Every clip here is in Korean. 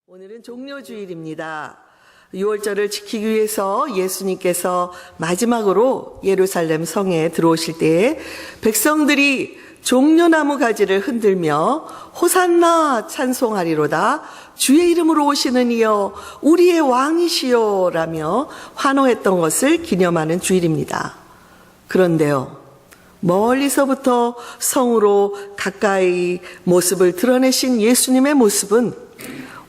오늘은 종료주일입니다. 6월절을 지키기 위해서 예수님께서 마지막으로 예루살렘 성에 들어오실 때에 백성들이 종려나무 가지를 흔들며 호산나 찬송하리로다, 주의 이름으로 오시는 이여 우리의 왕이시여 라며 환호했던 것을 기념하는 주일입니다. 그런데요, 멀리서부터 성으로 가까이 모습을 드러내신 예수님의 모습은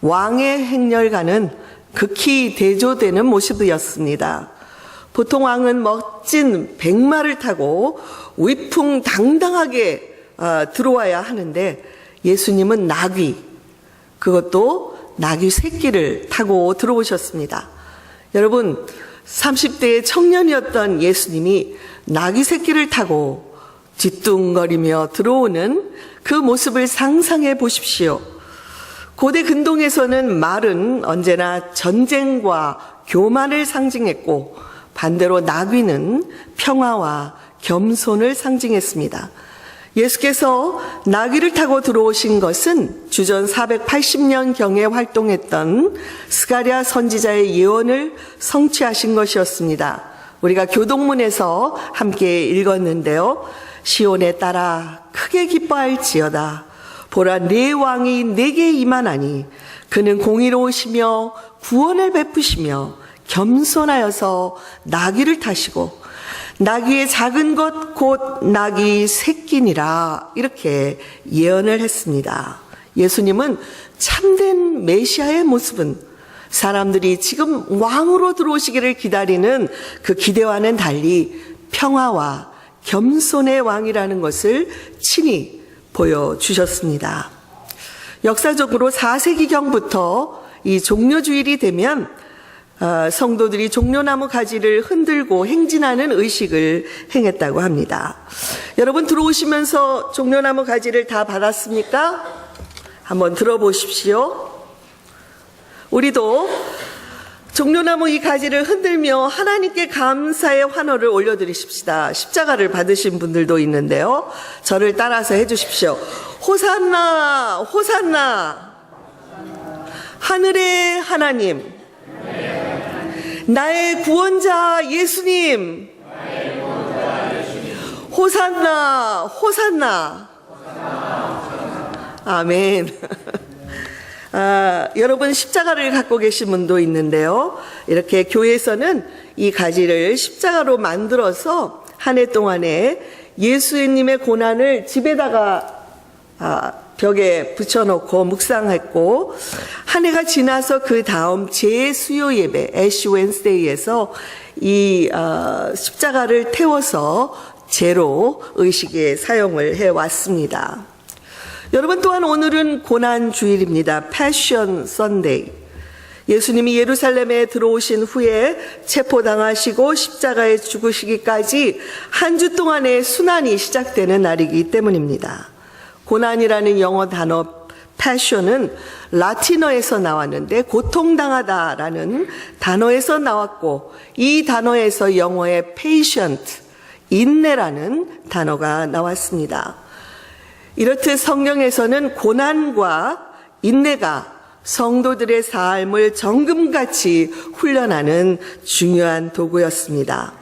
왕의 행렬과는 극히 대조되는 모습이었습니다. 보통 왕은 멋진 백마를 타고 위풍당당하게 들어와야 하는데 예수님은 나귀, 그것도 나귀 새끼를 타고 들어오셨습니다. 여러분, 30대의 청년이었던 예수님이 나귀 새끼를 타고 뒤뚱거리며 들어오는 그 모습을 상상해 보십시오. 고대 근동에서는 말은 언제나 전쟁과 교만을 상징했고, 반대로 나귀는 평화와 겸손을 상징했습니다. 예수께서 나귀를 타고 들어오신 것은 주전 480년경에 활동했던 스가랴 선지자의 예언을 성취하신 것이었습니다. 우리가 교동문에서 함께 읽었는데요. 시온에 따라 크게 기뻐할지어다. 보라, 내 왕이 내게 임하나니 그는 공의로우시며 구원을 베푸시며 겸손하여서 나귀를 타시고 나귀의 작은 것 곧 나귀 새끼니라, 이렇게 예언을 했습니다. 예수님은 참된 메시아의 모습은 사람들이 지금 왕으로 들어오시기를 기다리는 그 기대와는 달리 평화와 겸손의 왕이라는 것을 친히 보여주셨습니다. 역사적으로 4세기경부터 이 종려주일이 되면 성도들이 종려나무 가지를 흔들고 행진하는 의식을 행했다고 합니다. 여러분, 들어오시면서 종려나무 가지를 다 받았습니까? 한번 들어보십시오. 우리도 종려나무 이 가지를 흔들며 하나님께 감사의 환호를 올려드리십시다. 십자가를 받으신 분들도 있는데요. 저를 따라서 해주십시오. 호산나, 호산나. 하늘의 하나님, 나의 구원자 예수님, 호산나, 호산나. 아멘. 여러분, 십자가를 갖고 계신 분도 있는데요. 이렇게 교회에서는 이 가지를 십자가로 만들어서 한 해 동안에 예수님의 고난을 집에다가 벽에 붙여놓고 묵상했고, 한 해가 지나서 그 다음 제수요 예배 애쉬 웬스데이에서 이 십자가를 태워서 제로 의식에 사용을 해왔습니다. 여러분, 또한 오늘은 고난주일입니다. 패션 선데이. 예수님이 예루살렘에 들어오신 후에 체포당하시고 십자가에 죽으시기까지 한 주 동안의 순환이 시작되는 날이기 때문입니다. 고난이라는 영어 단어 패션은 라틴어에서 나왔는데 고통당하다라는 단어에서 나왔고, 이 단어에서 영어의 patient, 인내라는 단어가 나왔습니다. 이렇듯 성경에서는 고난과 인내가 성도들의 삶을 정금같이 훈련하는 중요한 도구였습니다.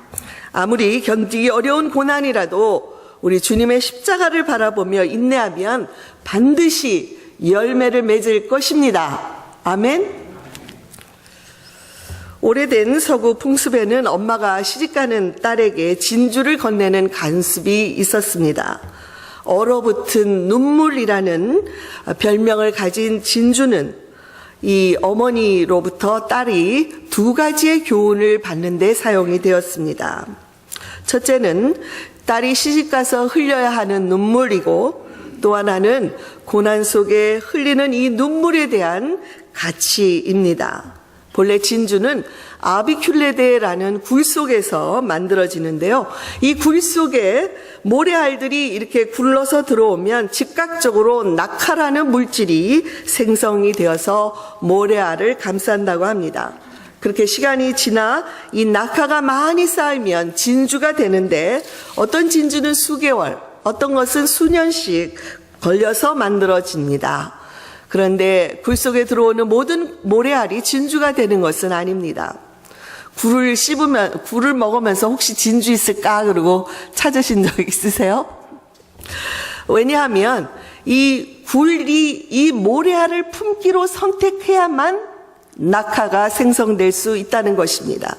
아무리 견디기 어려운 고난이라도 우리 주님의 십자가를 바라보며 인내하면 반드시 열매를 맺을 것입니다. 아멘. 오래된 서구 풍습에는 엄마가 시집가는 딸에게 진주를 건네는 관습이 있었습니다. 얼어붙은 눈물이라는 별명을 가진 진주는 이 어머니로부터 딸이 두 가지의 교훈을 받는 데 사용이 되었습니다. 첫째는 딸이 시집가서 흘려야 하는 눈물이고, 또 하나는 고난 속에 흘리는 이 눈물에 대한 가치입니다. 본래 진주는 아비큘레데라는 굴 속에서 만들어지는데요. 이 굴 속에 모래알들이 이렇게 굴러서 들어오면 즉각적으로 낙하라는 물질이 생성이 되어서 모래알을 감싼다고 합니다. 그렇게 시간이 지나 이 낙하가 많이 쌓이면 진주가 되는데, 어떤 진주는 수개월, 어떤 것은 수년씩 걸려서 만들어집니다. 그런데 굴 속에 들어오는 모든 모래알이 진주가 되는 것은 아닙니다. 굴을 먹으면서 혹시 진주 있을까 그러고 찾으신 적 있으세요? 왜냐하면 이 굴이 이 모래알을 품기로 선택해야만 낙하가 생성될 수 있다는 것입니다.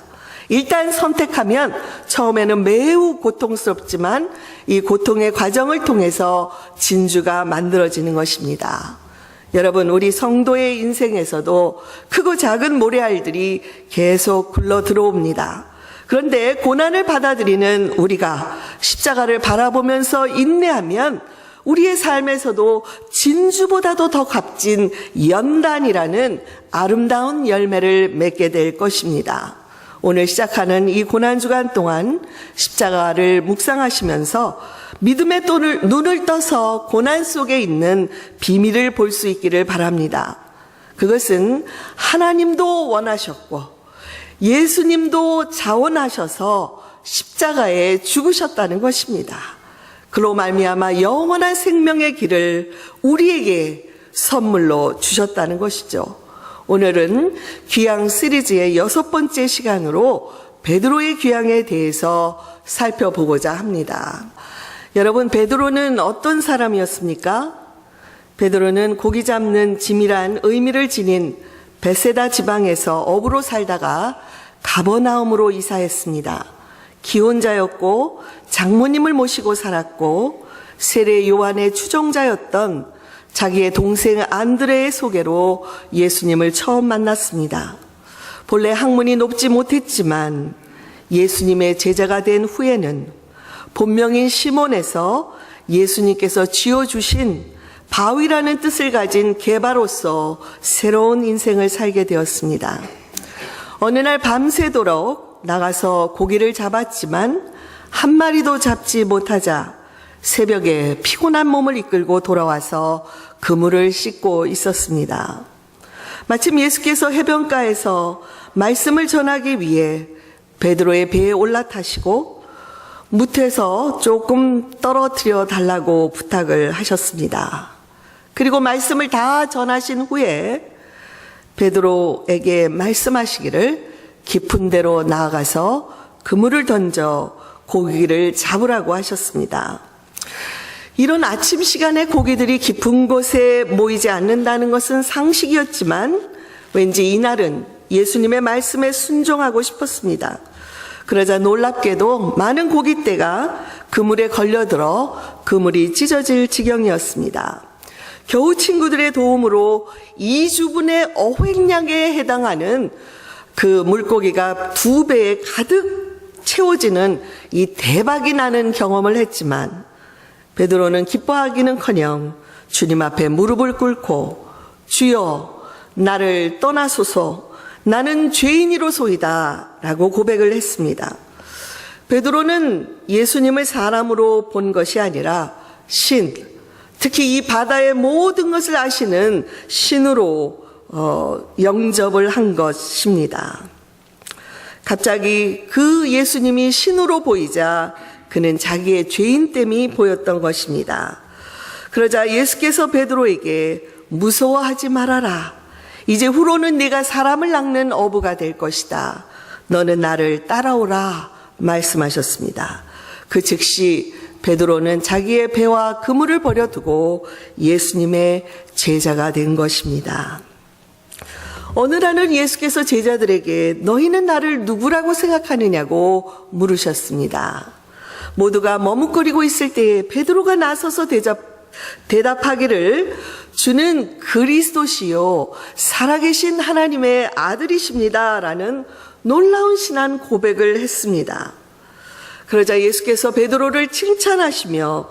일단 선택하면 처음에는 매우 고통스럽지만 이 고통의 과정을 통해서 진주가 만들어지는 것입니다. 여러분, 우리 성도의 인생에서도 크고 작은 모래알들이 계속 굴러 들어옵니다. 그런데 고난을 받아들이는 우리가 십자가를 바라보면서 인내하면 우리의 삶에서도 진주보다도 더 값진 연단이라는 아름다운 열매를 맺게 될 것입니다. 오늘 시작하는 이 고난주간 동안 십자가를 묵상하시면서 믿음의 눈을 떠서 고난 속에 있는 비밀을 볼 수 있기를 바랍니다. 그것은 하나님도 원하셨고 예수님도 자원하셔서 십자가에 죽으셨다는 것입니다. 그로 말미암아 영원한 생명의 길을 우리에게 선물로 주셨다는 것이죠. 오늘은 귀향 시리즈의 6번째 시간으로 베드로의 귀향에 대해서 살펴보고자 합니다. 여러분, 베드로는 어떤 사람이었습니까? 베드로는 고기 잡는 짐이란 의미를 지닌 베세다 지방에서 어부로 살다가 가버나움으로 이사했습니다. 기혼자였고 장모님을 모시고 살았고 세례 요한의 추종자였던 자기의 동생 안드레의 소개로 예수님을 처음 만났습니다. 본래 학문이 높지 못했지만 예수님의 제자가 된 후에는 본명인 시몬에서 예수님께서 지어주신 바위라는 뜻을 가진 게바로서 새로운 인생을 살게 되었습니다. 어느 날 밤새도록 나가서 고기를 잡았지만 한 마리도 잡지 못하자 새벽에 피곤한 몸을 이끌고 돌아와서 그물을 씻고 있었습니다. 마침 예수께서 해변가에서 말씀을 전하기 위해 베드로의 배에 올라타시고 무태서 조금 떨어뜨려 달라고 부탁을 하셨습니다. 그리고 말씀을 다 전하신 후에 베드로에게 말씀하시기를 깊은 데로 나아가서 그물을 던져 고기를 잡으라고 하셨습니다. 이런 아침 시간에 고기들이 깊은 곳에 모이지 않는다는 것은 상식이었지만 왠지 이날은 예수님의 말씀에 순종하고 싶었습니다. 그러자 놀랍게도 많은 고깃대가 그물에 걸려들어 그물이 찢어질 지경이었습니다. 겨우 친구들의 도움으로 2주분의 어획량에 해당하는 그 물고기가 2배에 가득 채워지는 이 대박이 나는 경험을 했지만 베드로는 기뻐하기는커녕 주님 앞에 무릎을 꿇고 주여 나를 떠나소서 나는 죄인이로소이다 라고 고백을 했습니다. 베드로는 예수님을 사람으로 본 것이 아니라 신, 특히 이 바다의 모든 것을 아시는 신으로 영접을 한 것입니다. 갑자기 그 예수님이 신으로 보이자 그는 자기의 죄인됨이 보였던 것입니다. 그러자 예수께서 베드로에게 무서워하지 말아라. 이제 후로는 네가 사람을 낚는 어부가 될 것이다. 너는 나를 따라오라 말씀하셨습니다. 그 즉시 베드로는 자기의 배와 그물을 버려두고 예수님의 제자가 된 것입니다. 어느 날은 예수께서 제자들에게 너희는 나를 누구라고 생각하느냐고 물으셨습니다. 모두가 머뭇거리고 있을 때에 베드로가 나서서 대답하기를 주는 그리스도시요 살아계신 하나님의 아들이십니다 라는 놀라운 신앙 고백을 했습니다. 그러자 예수께서 베드로를 칭찬하시며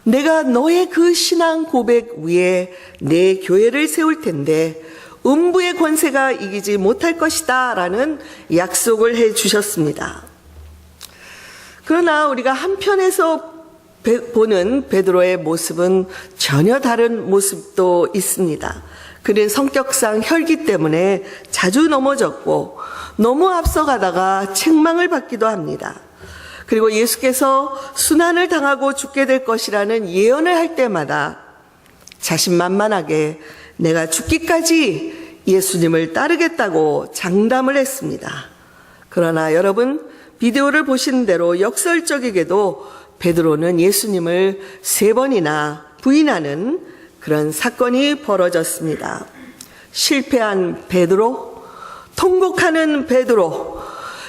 내가 너의 그 신앙 고백 위에 내 교회를 세울 텐데 음부의 권세가 이기지 못할 것이다 라는 약속을 해 주셨습니다. 그러나 우리가 한편에서 보는 베드로의 모습은 전혀 다른 모습도 있습니다. 그는 성격상 혈기 때문에 자주 넘어졌고 너무 앞서가다가 책망을 받기도 합니다. 그리고 예수께서 순환을 당하고 죽게 될 것이라는 예언을 할 때마다 자신만만하게 내가 죽기까지 예수님을 따르겠다고 장담을 했습니다. 그러나 여러분, 비디오를 보신 대로 역설적이게도 베드로는 예수님을 3번이나 부인하는 그런 사건이 벌어졌습니다. 실패한 베드로, 통곡하는 베드로,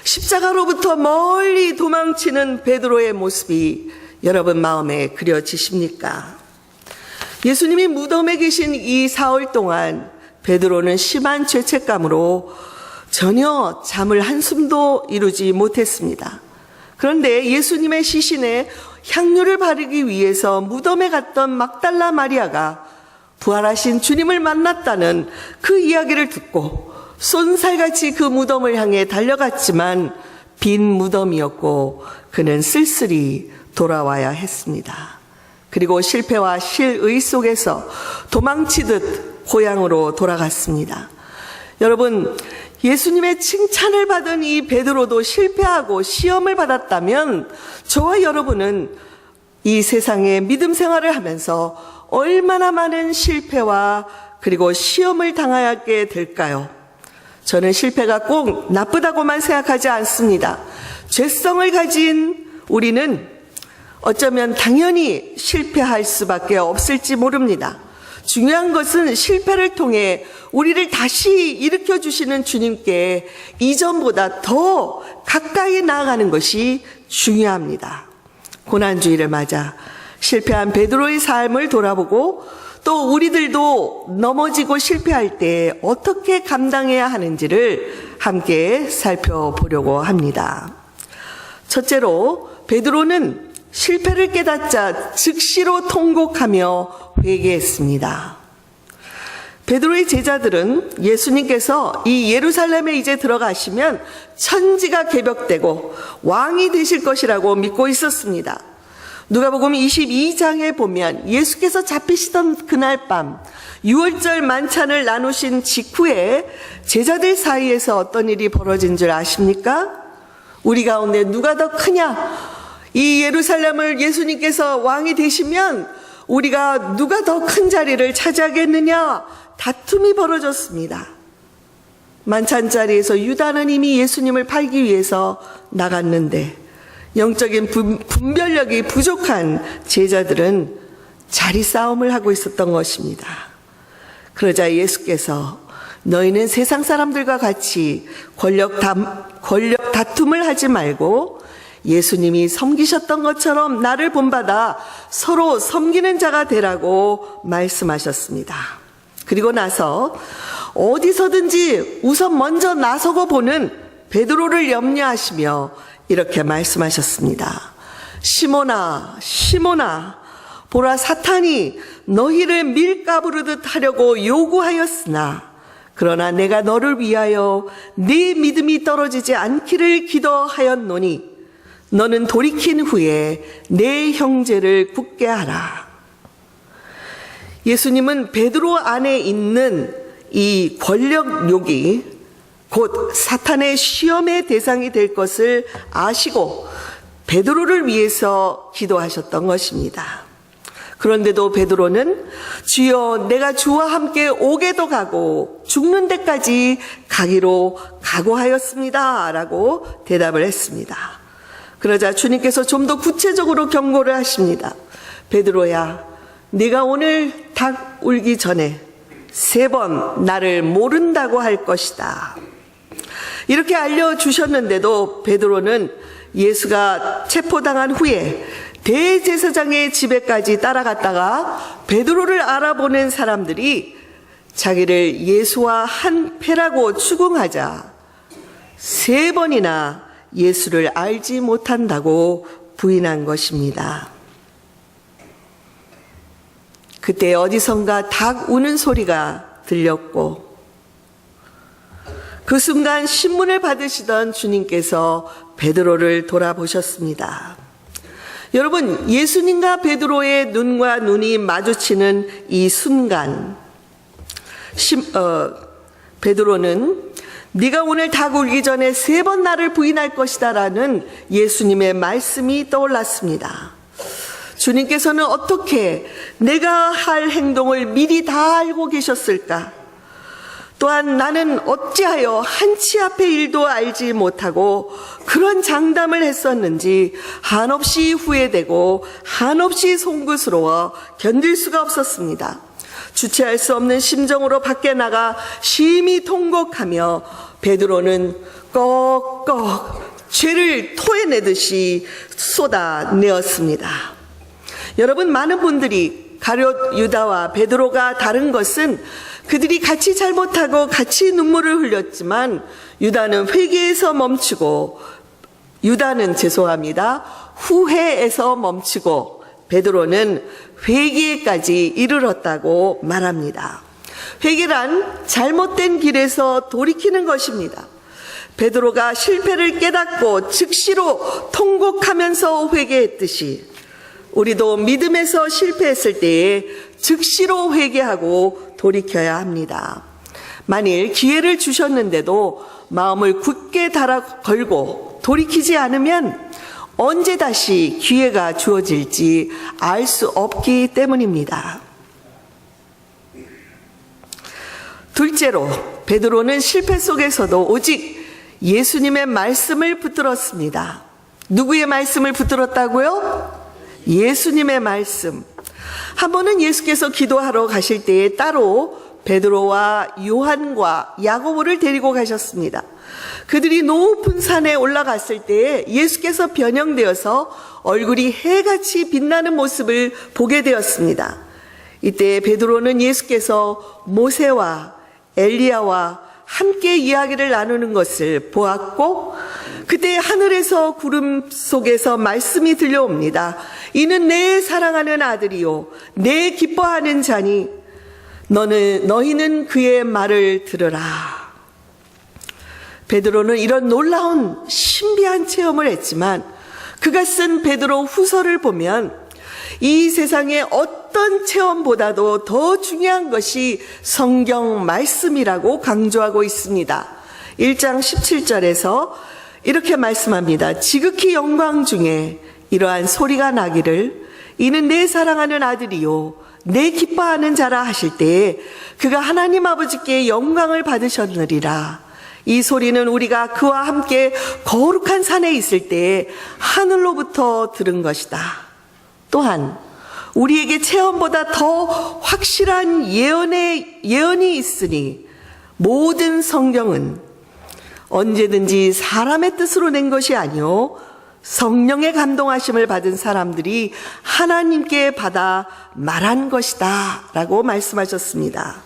십자가로부터 멀리 도망치는 베드로의 모습이 여러분 마음에 그려지십니까? 예수님이 무덤에 계신 이 사흘 동안 베드로는 심한 죄책감으로 전혀 잠을 한숨도 이루지 못했습니다. 그런데 예수님의 시신에 향유를 바르기 위해서 무덤에 갔던 막달라 마리아가 부활하신 주님을 만났다는 그 이야기를 듣고 쏜살같이 그 무덤을 향해 달려갔지만 빈 무덤이었고 그는 쓸쓸히 돌아와야 했습니다. 그리고 실패와 실의 속에서 도망치듯 고향으로 돌아갔습니다. 여러분, 예수님의 칭찬을 받은 이 베드로도 실패하고 시험을 받았다면 저와 여러분은 이 세상에 믿음 생활을 하면서 얼마나 많은 실패와 그리고 시험을 당하게 될까요? 저는 실패가 꼭 나쁘다고만 생각하지 않습니다. 죄성을 가진 우리는 어쩌면 당연히 실패할 수밖에 없을지 모릅니다. 중요한 것은 실패를 통해 우리를 다시 일으켜주시는 주님께 이전보다 더 가까이 나아가는 것이 중요합니다. 고난주의를 맞아 실패한 베드로의 삶을 돌아보고 또 우리들도 넘어지고 실패할 때 어떻게 감당해야 하는지를 함께 살펴보려고 합니다. 첫째로 베드로는 실패를 깨닫자 즉시로 통곡하며 회개했습니다. 베드로의 제자들은 예수님께서 이 예루살렘에 이제 들어가시면 천지가 개벽되고 왕이 되실 것이라고 믿고 있었습니다. 누가복음 22장에 보면 예수께서 잡히시던 그날 밤 유월절 만찬을 나누신 직후에 제자들 사이에서 어떤 일이 벌어진 줄 아십니까? 우리 가운데 누가 더 크냐? 이 예루살렘을 예수님께서 왕이 되시면 우리가 누가 더 큰 자리를 차지하겠느냐? 다툼이 벌어졌습니다. 만찬 자리에서 유다는 이미 예수님을 팔기 위해서 나갔는데 영적인 분별력이 부족한 제자들은 자리 싸움을 하고 있었던 것입니다. 그러자 예수께서 너희는 세상 사람들과 같이 권력 다툼을 하지 말고 예수님이 섬기셨던 것처럼 나를 본받아 서로 섬기는 자가 되라고 말씀하셨습니다. 그리고 나서 어디서든지 우선 먼저 나서고 보는 베드로를 염려하시며 이렇게 말씀하셨습니다. 시몬아, 시몬아, 보라 사탄이 너희를 밀가부르듯 하려고 요구하였으나 그러나 내가 너를 위하여 네 믿음이 떨어지지 않기를 기도하였노니 너는 돌이킨 후에 내 형제를 굳게 하라. 예수님은 베드로 안에 있는 이 권력욕이 곧 사탄의 시험의 대상이 될 것을 아시고 베드로를 위해서 기도하셨던 것입니다. 그런데도 베드로는 주여 내가 주와 함께 오게도 가고 죽는 데까지 가기로 각오하였습니다 라고 대답을 했습니다. 그러자 주님께서 좀 더 구체적으로 경고를 하십니다. 베드로야, 네가 오늘 닭 울기 전에 3번 나를 모른다고 할 것이다. 이렇게 알려주셨는데도 베드로는 예수가 체포당한 후에 대제사장의 집에까지 따라갔다가 베드로를 알아보는 사람들이 자기를 예수와 한 패라고 추궁하자 3번이나 예수를 알지 못한다고 부인한 것입니다. 그때 어디선가 닭 우는 소리가 들렸고 그 순간 신문을 받으시던 주님께서 베드로를 돌아보셨습니다. 여러분, 예수님과 베드로의 눈과 눈이 마주치는 이 순간 베드로는 네가 오늘 닭 울기 전에 3번 나를 부인할 것이다 라는 예수님의 말씀이 떠올랐습니다. 주님께서는 어떻게 내가 할 행동을 미리 다 알고 계셨을까? 또한 나는 어찌하여 한치 앞의 일도 알지 못하고 그런 장담을 했었는지 한없이 후회되고 한없이 송구스러워 견딜 수가 없었습니다. 주체할 수 없는 심정으로 밖에 나가 심히 통곡하며 베드로는 꺽꺽 죄를 토해내듯이 쏟아내었습니다. 여러분, 많은 분들이 가룟 유다와 베드로가 다른 것은 그들이 같이 잘못하고 같이 눈물을 흘렸지만 유다는 후회에서 멈추고 베드로는 회개까지 이르렀다고 말합니다. 회개란 잘못된 길에서 돌이키는 것입니다. 베드로가 실패를 깨닫고 즉시로 통곡하면서 회개했듯이 우리도 믿음에서 실패했을 때에 즉시로 회개하고 돌이켜야 합니다. 만일 기회를 주셨는데도 마음을 굳게 달아 걸고 돌이키지 않으면 언제 다시 기회가 주어질지 알 수 없기 때문입니다. 둘째로, 베드로는 실패 속에서도 오직 예수님의 말씀을 붙들었습니다. 누구의 말씀을 붙들었다고요? 예수님의 말씀. 한 번은 예수께서 기도하러 가실 때에 따로 베드로와 요한과 야고보를 데리고 가셨습니다. 그들이 높은 산에 올라갔을 때에 예수께서 변형되어서 얼굴이 해같이 빛나는 모습을 보게 되었습니다. 이때 베드로는 예수께서 모세와 엘리야와 함께 이야기를 나누는 것을 보았고, 그때 하늘에서 구름 속에서 말씀이 들려옵니다. 이는 내 사랑하는 아들이요 내 기뻐하는 자니 너희는 그의 말을 들으라. 베드로는 이런 놀라운 신비한 체험을 했지만 그가 쓴 베드로 후서를 보면 이 세상의 어떤 체험보다도 더 중요한 것이 성경 말씀이라고 강조하고 있습니다. 1장 17절에서 이렇게 말씀합니다. 지극히 영광 중에 이러한 소리가 나기를 이는 내 사랑하는 아들이요 내 기뻐하는 자라 하실 때에 그가 하나님 아버지께 영광을 받으셨느리라. 이 소리는 우리가 그와 함께 거룩한 산에 있을 때에 하늘로부터 들은 것이다. 또한 우리에게 체험보다 더 확실한 예언이 있으니 모든 성경은 언제든지 사람의 뜻으로 낸 것이 아니요 성령의 감동하심을 받은 사람들이 하나님께 받아 말한 것이다 라고 말씀하셨습니다.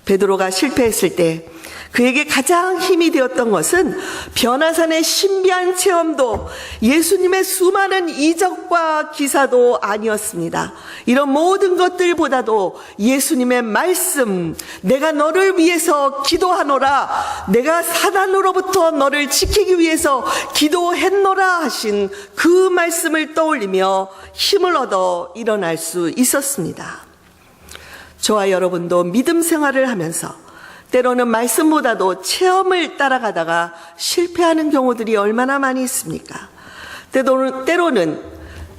베드로가 실패했을 때 그에게 가장 힘이 되었던 것은 변화산의 신비한 체험도 예수님의 수많은 이적과 기사도 아니었습니다. 이런 모든 것들보다도 예수님의 말씀, 내가 너를 위해서 기도하노라, 내가 사단으로부터 너를 지키기 위해서 기도했노라 하신 그 말씀을 떠올리며 힘을 얻어 일어날 수 있었습니다. 저와 여러분도 믿음 생활을 하면서 때로는 말씀보다도 체험을 따라가다가 실패하는 경우들이 얼마나 많이 있습니까? 때로는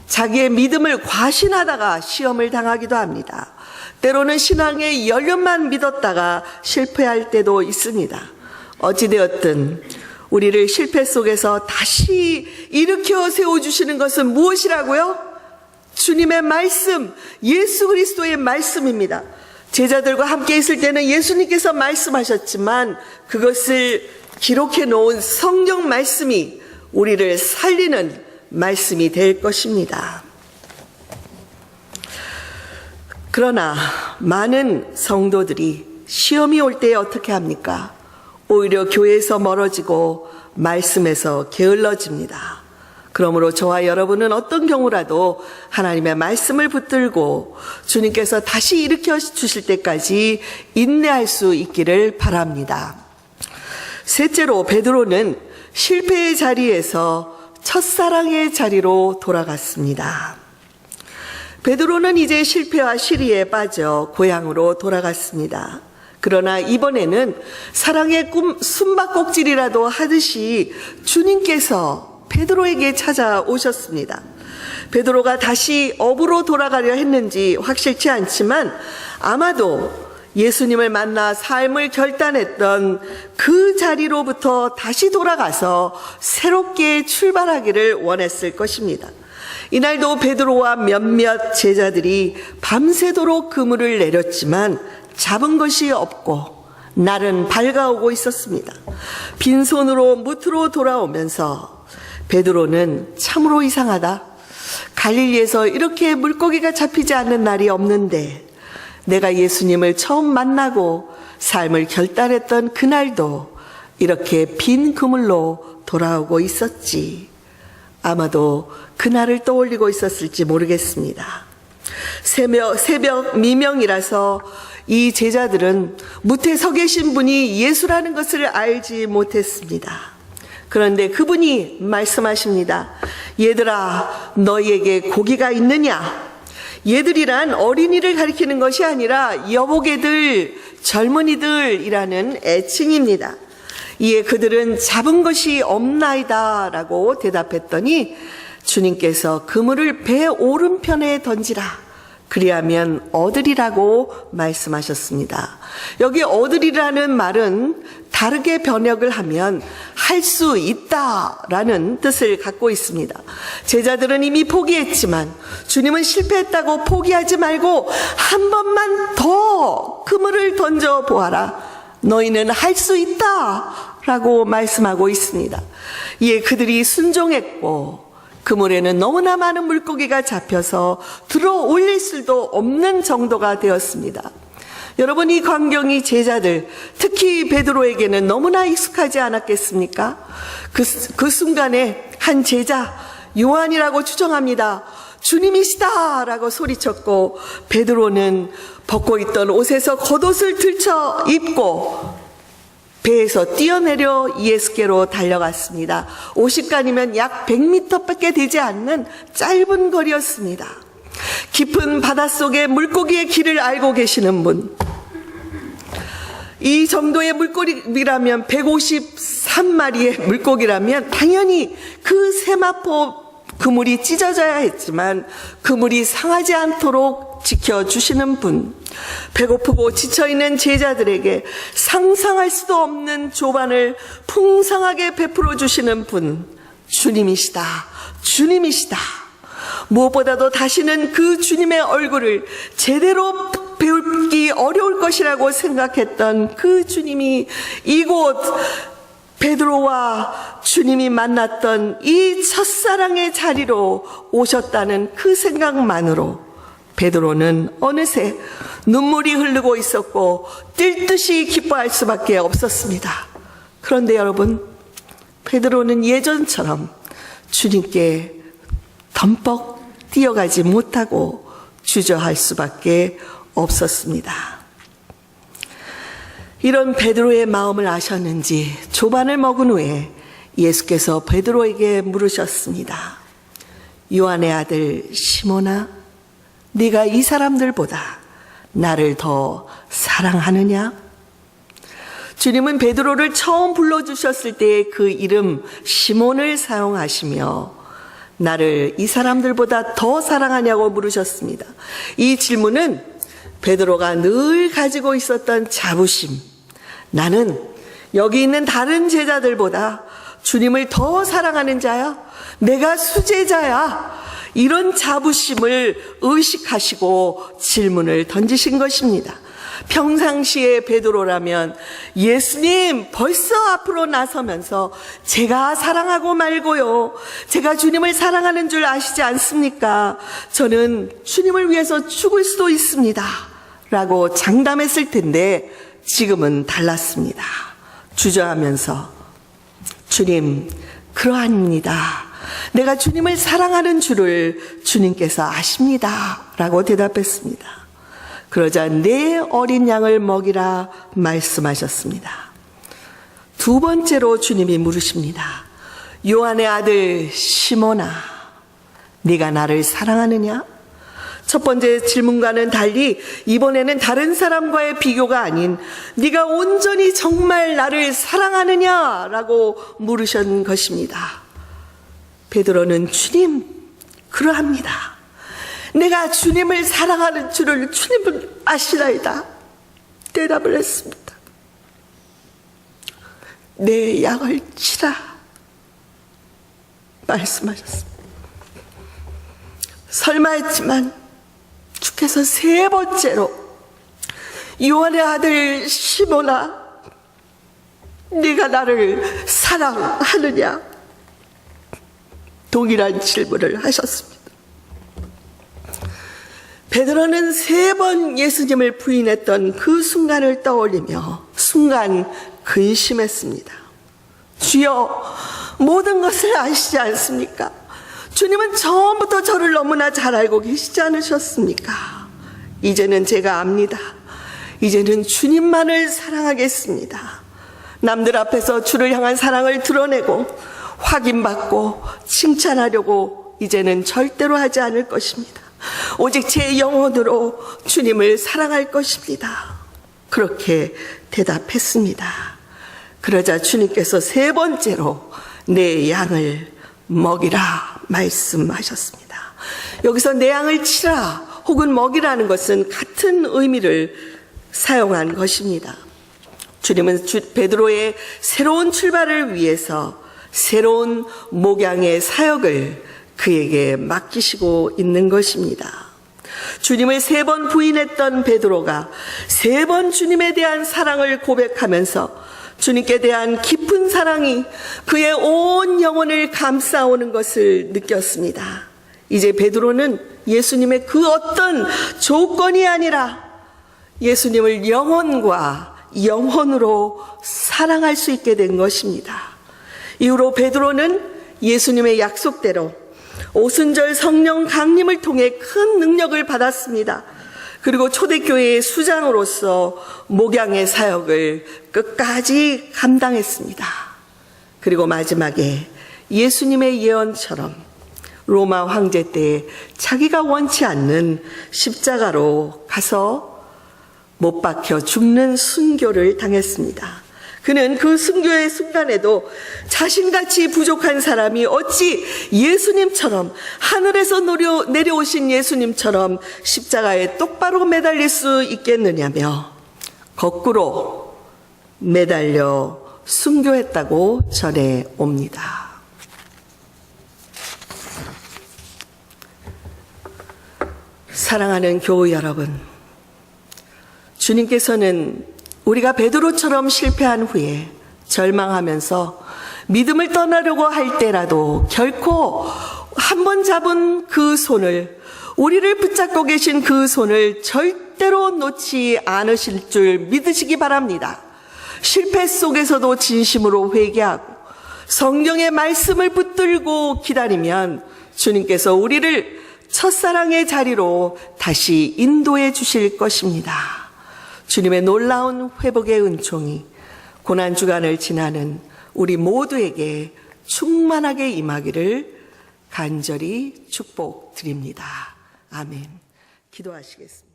자기의 믿음을 과신하다가 시험을 당하기도 합니다. 때로는 신앙의 연륜만 믿었다가 실패할 때도 있습니다. 어찌되었든 우리를 실패 속에서 다시 일으켜 세워주시는 것은 무엇이라고요? 주님의 말씀, 예수 그리스도의 말씀입니다. 제자들과 함께 있을 때는 예수님께서 말씀하셨지만 그것을 기록해 놓은 성경 말씀이 우리를 살리는 말씀이 될 것입니다. 그러나 많은 성도들이 시험이 올 때 어떻게 합니까? 오히려 교회에서 멀어지고 말씀에서 게을러집니다. 그러므로 저와 여러분은 어떤 경우라도 하나님의 말씀을 붙들고 주님께서 다시 일으켜 주실 때까지 인내할 수 있기를 바랍니다. 셋째로, 베드로는 실패의 자리에서 첫사랑의 자리로 돌아갔습니다. 베드로는 이제 실패와 시리에 빠져 고향으로 돌아갔습니다. 그러나 이번에는 사랑의 숨바꼭질이라도 하듯이 주님께서 베드로에게 찾아오셨습니다. 베드로가 다시 업으로 돌아가려 했는지 확실치 않지만 아마도 예수님을 만나 삶을 결단했던 그 자리로부터 다시 돌아가서 새롭게 출발하기를 원했을 것입니다. 이날도 베드로와 몇몇 제자들이 밤새도록 그물을 내렸지만 잡은 것이 없고 날은 밝아오고 있었습니다. 빈손으로 무트로 돌아오면서 베드로는 참으로 이상하다. 갈릴리에서 이렇게 물고기가 잡히지 않는 날이 없는데 내가 예수님을 처음 만나고 삶을 결단했던 그날도 이렇게 빈 그물로 돌아오고 있었지. 아마도 그날을 떠올리고 있었을지 모르겠습니다. 새벽 미명이라서 이 제자들은 무트에 서 계신 분이 예수라는 것을 알지 못했습니다. 그런데 그분이 말씀하십니다. 얘들아, 너희에게 고기가 있느냐? 얘들이란 어린이를 가리키는 것이 아니라 여보게들, 젊은이들이라는 애칭입니다. 이에 그들은 잡은 것이 없나이다 라고 대답했더니 주님께서 그물을 배 오른편에 던지라. 그리하면 얻으리라고 말씀하셨습니다. 여기 얻으리라는 말은 다르게 번역을 하면 할 수 있다라는 뜻을 갖고 있습니다. 제자들은 이미 포기했지만 주님은 실패했다고 포기하지 말고 한 번만 더 그물을 던져 보아라. 너희는 할 수 있다라고 말씀하고 있습니다. 이에 그들이 순종했고 그물에는 너무나 많은 물고기가 잡혀서 들어 올릴 수도 없는 정도가 되었습니다. 여러분, 이 광경이 제자들, 특히 베드로에게는 너무나 익숙하지 않았겠습니까? 그 순간에 한 제자, 요한이라고 추정합니다. 주님이시다라고 소리쳤고 베드로는 벗고 있던 옷에서 겉옷을 들쳐 입고 배에서 뛰어내려 예수께로 달려갔습니다. 50간이면 약 100m밖에 되지 않는 짧은 거리였습니다. 깊은 바닷속에 물고기의 길을 알고 계시는 분, 이 정도의 물고기라면 153마리의 물고기라면 당연히 그 세마포 그물이 찢어져야 했지만 그물이 상하지 않도록 지켜주시는 분, 배고프고 지쳐있는 제자들에게 상상할 수도 없는 조반을 풍성하게 베풀어 주시는 분, 주님이시다. 주님이시다. 무엇보다도 다시는 그 주님의 얼굴을 제대로 배우기 어려울 것이라고 생각했던 그 주님이 이곳 베드로와 주님이 만났던 이 첫사랑의 자리로 오셨다는 그 생각만으로 베드로는 어느새 눈물이 흐르고 있었고 뛸 듯이 기뻐할 수밖에 없었습니다. 그런데 여러분, 베드로는 예전처럼 주님께 덤뻑 뛰어가지 못하고 주저할 수밖에 없었습니다. 이런 베드로의 마음을 아셨는지 조반을 먹은 후에 예수께서 베드로에게 물으셨습니다. 요한의 아들 시몬아, 네가 이 사람들보다 나를 더 사랑하느냐? 주님은 베드로를 처음 불러주셨을 때 그 이름 시몬을 사용하시며 나를 이 사람들보다 더 사랑하냐고 물으셨습니다. 이 질문은 베드로가 늘 가지고 있었던 자부심, 나는 여기 있는 다른 제자들보다 주님을 더 사랑하는 자야, 내가 수제자야, 이런 자부심을 의식하시고 질문을 던지신 것입니다. 평상시에 베드로라면 예수님 벌써 앞으로 나서면서 제가 사랑하고 말고요, 제가 주님을 사랑하는 줄 아시지 않습니까? 저는 주님을 위해서 죽을 수도 있습니다 라고 장담했을 텐데 지금은 달랐습니다. 주저하면서 주님, 그러합니다. 내가 주님을 사랑하는 줄을 주님께서 아십니다 라고 대답했습니다. 그러자 내 어린 양을 먹이라 말씀하셨습니다. 두 번째로 주님이 물으십니다. 요한의 아들 시몬아, 네가 나를 사랑하느냐? 첫 번째 질문과는 달리 이번에는 다른 사람과의 비교가 아닌 네가 온전히 정말 나를 사랑하느냐라고 물으신 것입니다. 베드로는 주님, 그러합니다. 내가 주님을 사랑하는 줄을 주님은 아시나이다. 대답을 했습니다. 내 양을 치라 말씀하셨습니다. 설마 했지만 주께서 세 번째로 요한의 아들 시몬아, 네가 나를 사랑하느냐? 동일한 질문을 하셨습니다. 베드로는 3번 예수님을 부인했던 그 순간을 떠올리며 순간 근심했습니다. 주여, 모든 것을 아시지 않습니까? 주님은 처음부터 저를 너무나 잘 알고 계시지 않으셨습니까? 이제는 제가 압니다. 이제는 주님만을 사랑하겠습니다. 남들 앞에서 주를 향한 사랑을 드러내고 확인받고 칭찬하려고 이제는 절대로 하지 않을 것입니다. 오직 제 영혼으로 주님을 사랑할 것입니다. 그렇게 대답했습니다. 그러자 주님께서 3번째로 내 양을 먹이라 말씀하셨습니다. 여기서 내 양을 치라 혹은 먹이라는 것은 같은 의미를 사용한 것입니다. 주님은 베드로의 새로운 출발을 위해서 새로운 목양의 사역을 그에게 맡기시고 있는 것입니다. 주님을 3번 부인했던 베드로가 3번 주님에 대한 사랑을 고백하면서 주님께 대한 깊은 사랑이 그의 온 영혼을 감싸오는 것을 느꼈습니다. 이제 베드로는 예수님의 그 어떤 조건이 아니라 예수님을 영혼과 영혼으로 사랑할 수 있게 된 것입니다. 이후로 베드로는 예수님의 약속대로 오순절 성령 강림을 통해 큰 능력을 받았습니다. 그리고 초대교회의 수장으로서 목양의 사역을 끝까지 감당했습니다. 그리고 마지막에 예수님의 예언처럼 로마 황제 때 자기가 원치 않는 십자가로 가서 못 박혀 죽는 순교를 당했습니다. 그는 그 순교의 순간에도 자신같이 부족한 사람이 어찌 예수님처럼 하늘에서 내려오신 예수님처럼 십자가에 똑바로 매달릴 수 있겠느냐며 거꾸로 매달려 순교했다고 전해옵니다. 사랑하는 교우 여러분, 주님께서는 우리가 베드로처럼 실패한 후에 절망하면서 믿음을 떠나려고 할 때라도 결코 한 번 잡은 그 손을, 우리를 붙잡고 계신 그 손을 절대로 놓지 않으실 줄 믿으시기 바랍니다. 실패 속에서도 진심으로 회개하고 성경의 말씀을 붙들고 기다리면 주님께서 우리를 첫사랑의 자리로 다시 인도해 주실 것입니다. 주님의 놀라운 회복의 은총이 고난주간을 지나는 우리 모두에게 충만하게 임하기를 간절히 축복드립니다. 아멘. 기도하시겠습니다.